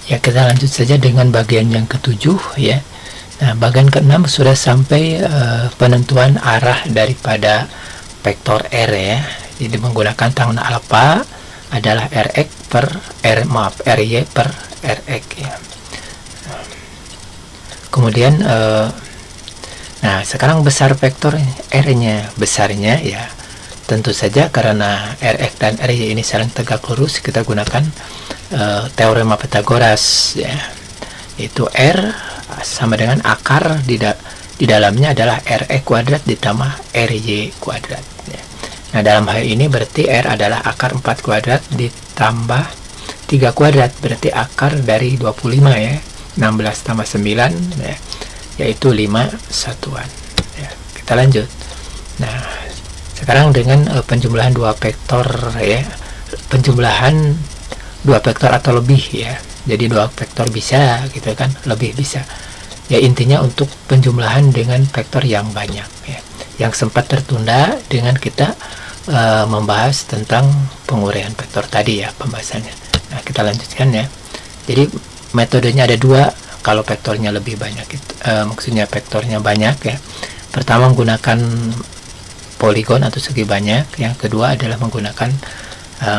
Ya, kita lanjut saja dengan bagian yang ketujuh ya. Nah, bagian keenam sudah sampai penentuan arah daripada vektor R ya. Jadi menggunakan tangan alfa adalah Rx per Ry per Rx ya. Kemudian nah sekarang besar vektor R-nya, besarnya ya tentu saja karena Rx dan Ry ini saling tegak lurus, kita gunakan teorema Pythagoras ya, yaitu R sama dengan akar di dalamnya adalah Rx kuadrat ditambah Ry kuadrat ya. Nah, dalam hal ini berarti R adalah akar 4 kuadrat ditambah 3 kuadrat, berarti akar dari 25 ya, 16 tambah 9 ya, yaitu 5 satuan ya. Kita lanjut. Nah, sekarang dengan penjumlahan dua vektor ya, penjumlahan dua vektor atau lebih ya, jadi dua vektor bisa gitu kan, lebih bisa ya, intinya untuk penjumlahan dengan vektor yang banyak ya, yang sempat tertunda dengan kita membahas tentang penguraian vektor tadi ya, pembahasannya. Nah, kita lanjutkan ya. Jadi metodenya ada dua kalau vektornya lebih banyak itu, maksudnya vektornya banyak ya. Pertama menggunakan poligon atau segi banyak, yang kedua adalah menggunakan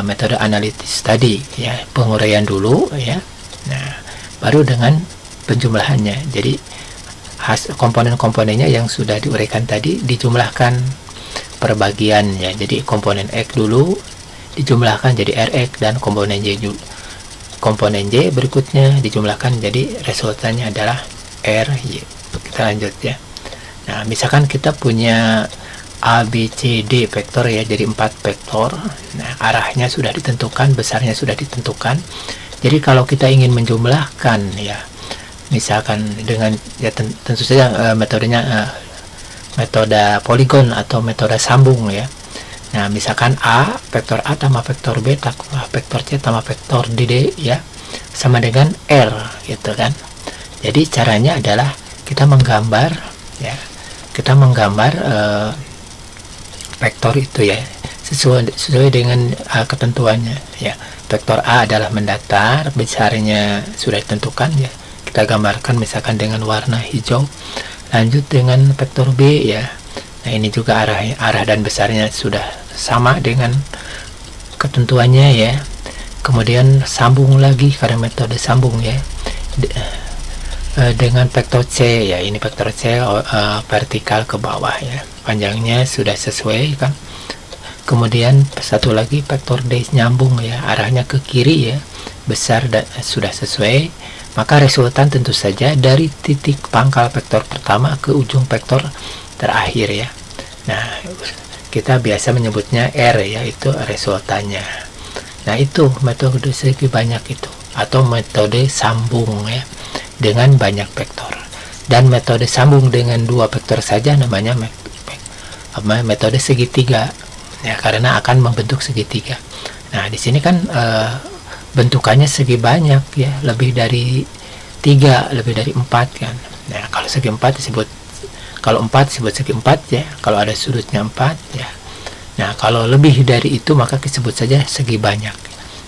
metode analitis tadi ya, penguraian dulu ya. Nah, baru dengan penjumlahannya. Jadi komponen-komponennya yang sudah diuraikan tadi dijumlahkan per bagian ya. Jadi komponen X dulu dijumlahkan jadi Rx, dan komponen Y berikutnya dijumlahkan, jadi resultannya adalah Ry. Kita lanjut ya. Nah, misalkan kita punya A, B, C, D vektor ya, jadi 4 vektor. Nah, arahnya sudah ditentukan, besarnya sudah ditentukan. Jadi kalau kita ingin menjumlahkan ya, misalkan dengan ya tentu saja metodenya metode poligon atau metode sambung ya. Nah, misalkan A, vektor A tambah vektor B tambah vektor C tambah vektor D ya, sama dengan R gitu kan. Jadi caranya adalah kita menggambar ya, kita menggambar vektor itu ya, sesuai dengan ketentuannya ya. Vektor A adalah mendatar, besarnya sudah ditentukan ya, kita gambarkan misalkan dengan warna hijau. Lanjut dengan vektor B ya. Nah, ini juga arah dan besarnya sudah sama dengan ketentuannya ya. Kemudian sambung lagi karena metode sambung ya, dengan vektor C ya. Ini vektor C vertikal ke bawah ya, panjangnya sudah sesuai kan. Kemudian satu lagi vektor D nyambung ya, arahnya ke kiri ya, besar dan sudah sesuai. Maka resultan tentu saja dari titik pangkal vektor pertama ke ujung vektor terakhir ya. Nah, kita biasa menyebutnya R ya, itu resultannya. Nah, itu metode segi banyak itu, atau metode sambung ya, dengan banyak vektor. Dan metode sambung dengan dua vektor saja namanya metode segitiga ya, karena akan membentuk segitiga. Nah, di sini kan bentukannya segi banyak ya, lebih dari 3, lebih dari 4 kan. Nah, kalau segi 4 disebut, kalau 4 disebut segi 4 ya, kalau ada sudutnya 4 ya. Nah, kalau lebih dari itu maka disebut saja segi banyak.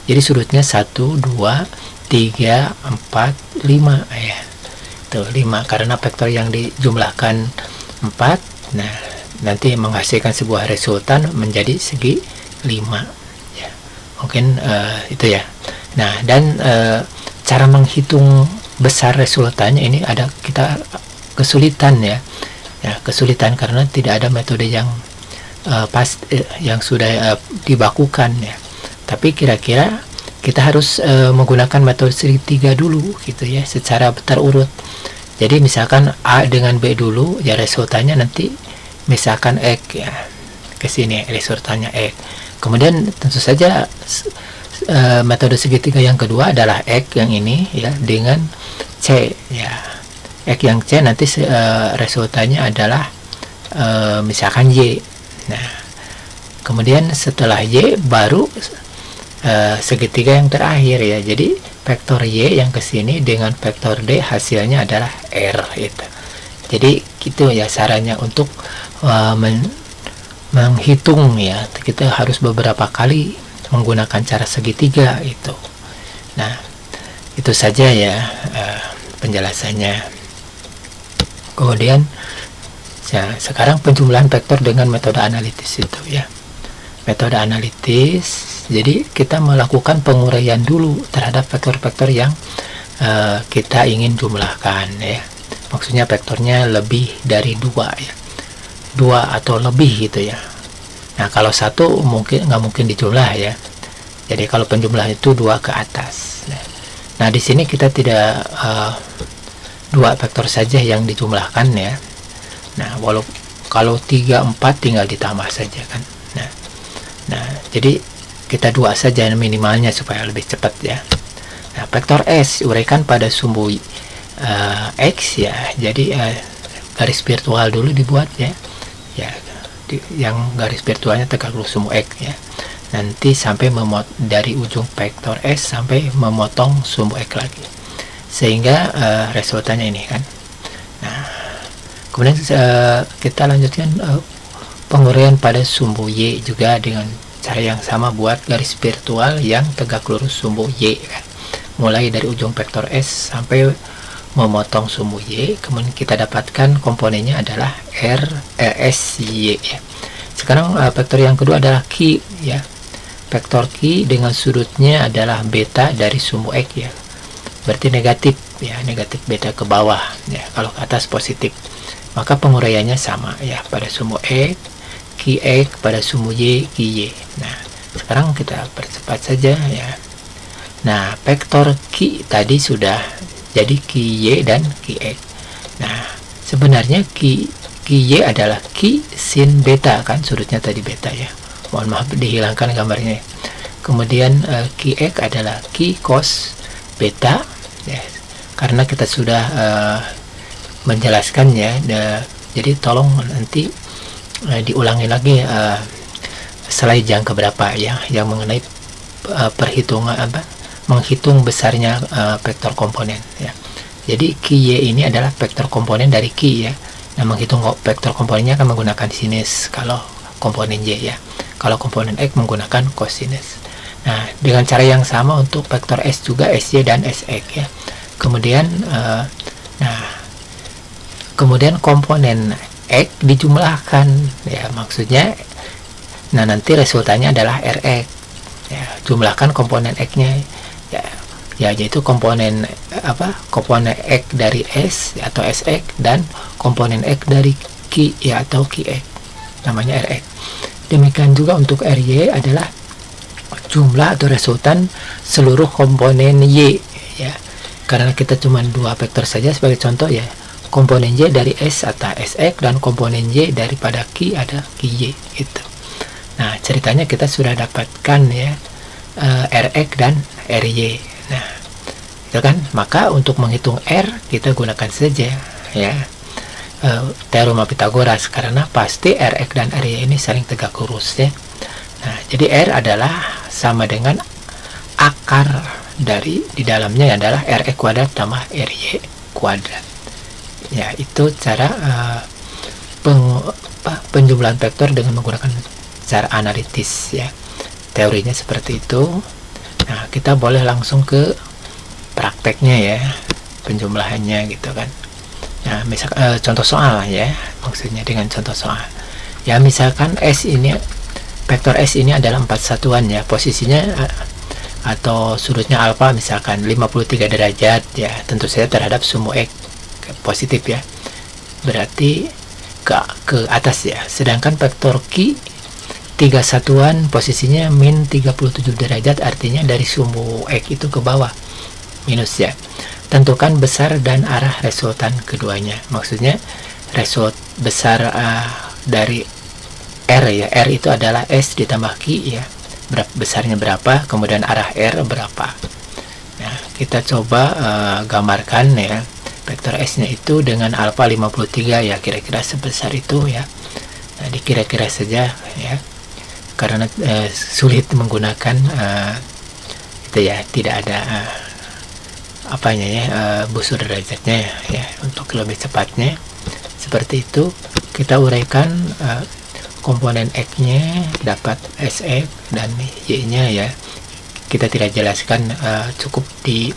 Jadi sudutnya 1, 2, 3, 4, 5 ya. Tuh 5 karena vektor yang dijumlahkan 4. Nah, nanti menghasilkan sebuah resultan menjadi segi 5 ya. Mungkin itu ya. Nah, dan cara menghitung besar resultannya ini ada kita kesulitan ya. Ya, kesulitan karena tidak ada metode yang yang sudah dibakukan ya. Tapi kira-kira kita harus menggunakan metode segitiga dulu gitu ya, secara terurut. Jadi misalkan A dengan B dulu ya, resultannya nanti misalkan X ya, ke sini resultannya X. Kemudian tentu saja metode segitiga yang kedua adalah X yang ini ya, dengan C ya. X yang C nanti resultannya adalah misalkan Y. Nah, kemudian setelah Y baru segitiga yang terakhir ya. Jadi vektor Y yang kesini dengan vektor D hasilnya adalah R itu. Jadi gitu ya caranya untuk menghitung ya. Kita harus beberapa kali menggunakan cara segitiga itu. Nah, Itu saja ya penjelasannya. Kemudian sekarang penjumlahan vektor dengan metode analitis itu ya. Metode analitis, jadi kita melakukan penguraian dulu terhadap vektor-vektor yang kita ingin jumlahkan ya. Maksudnya vektornya lebih dari 2 ya, 2 atau lebih gitu ya. Nah kalau 1 nggak mungkin dijumlah ya. Jadi kalau penjumlahan itu 2 ke atas. Nah di sini kita tidak 2 vektor saja yang dijumlahkan ya. Nah kalau 3, 4 tinggal ditambah saja kan. Nah jadi kita 2 saja minimalnya supaya lebih cepat ya. Nah vektor S uraikan pada sumbu X ya. Jadi garis virtual dulu dibuat ya. Yang garis virtualnya tegak lurus sumbu X ya. Nanti sampai dari ujung vektor S sampai memotong sumbu X lagi, sehingga resultannya ini kan. Nah kemudian kita lanjutkan penguraian pada sumbu Y juga dengan cara yang sama, buat garis virtual yang tegak lurus sumbu Y kan, mulai dari ujung vektor S sampai memotong sumbu Y. Kemudian kita dapatkan komponennya adalah SY ya. Sekarang vektor yang kedua adalah Q ya. Vektor Q dengan sudutnya adalah beta dari sumbu X ya. Berarti negatif ya, negatif beta ke bawah ya. Kalau ke atas positif. Maka penguraiannya sama ya, pada sumbu X, QX, pada sumbu Y, QY. Nah, sekarang kita percepat saja ya. Nah, vektor Q tadi sudah jadi QY dan QX. Nah, sebenarnya QY adalah Q sin beta kan, sudutnya tadi beta ya. Mohon maaf dihilangkan gambarnya. Kemudian QX adalah Q cos beta ya, karena kita sudah menjelaskannya. Jadi tolong nanti diulangi lagi slide yang keberapa ya, yang mengenai perhitungan menghitung besarnya vektor komponen ya. Jadi QY ini adalah vektor komponen dari Q ya. Nah, menghitung vektor komponennya akan menggunakan sinus kalau komponen Y ya. Kalau komponen X menggunakan cosinus. Nah, dengan cara yang sama untuk vektor S juga, SY dan SX ya. Kemudian kemudian komponen X dijumlahkan ya, maksudnya nanti resultannya adalah RX ya. Jumlahkan komponen X-nya ya, yaitu komponen komponen X dari S atau SX dan komponen X dari Q ya atau QX, namanya RX. Demikian juga untuk RY adalah jumlah atau resultan seluruh komponen Y ya. Karena kita cuma 2 vektor saja sebagai contoh ya. Komponen Y dari S atau SX dan komponen Y daripada Q ada QY gitu. Nah, ceritanya kita sudah dapatkan ya RX dan RY. Nah, itu kan, maka untuk menghitung R kita gunakan saja ya teorema Pitagoras, karena pasti RX dan RY ini saling tegak lurus ya. Nah, jadi R adalah sama dengan akar dari di dalamnya adalah RX kuadrat tambah RY kuadrat. Ya, itu cara penjumlahan vektor dengan menggunakan cara analitis ya. Teorinya seperti itu. Nah, kita boleh langsung ke prakteknya ya, penjumlahannya gitu kan. Nah, misalkan contoh soal ya, maksudnya dengan contoh soal ya, misalkan S ini, vektor S ini adalah 4 satuan ya, posisinya atau sudutnya alfa misalkan 53 derajat ya, tentu saja terhadap sumbu X positif ya, berarti ke atas ya. Sedangkan vektor Q 3 satuan posisinya min 37 derajat, artinya dari sumbu X itu ke bawah minus ya. Tentukan besar dan arah resultan keduanya. Maksudnya result besar dari R ya. R itu adalah S ditambah Q ya. Besarnya berapa, kemudian arah R berapa. Nah, kita coba gambarkan ya. Vektor S-nya itu dengan alfa 53 ya, kira-kira sebesar itu ya. Nah, dikira-kira saja ya. Karena sulit menggunakan itu ya, tidak ada apanya ya, busur derajatnya ya. Untuk lebih cepatnya seperti itu, kita uraikan komponen X-nya dapat SX dan Y-nya ya. Kita tidak jelaskan, cukup di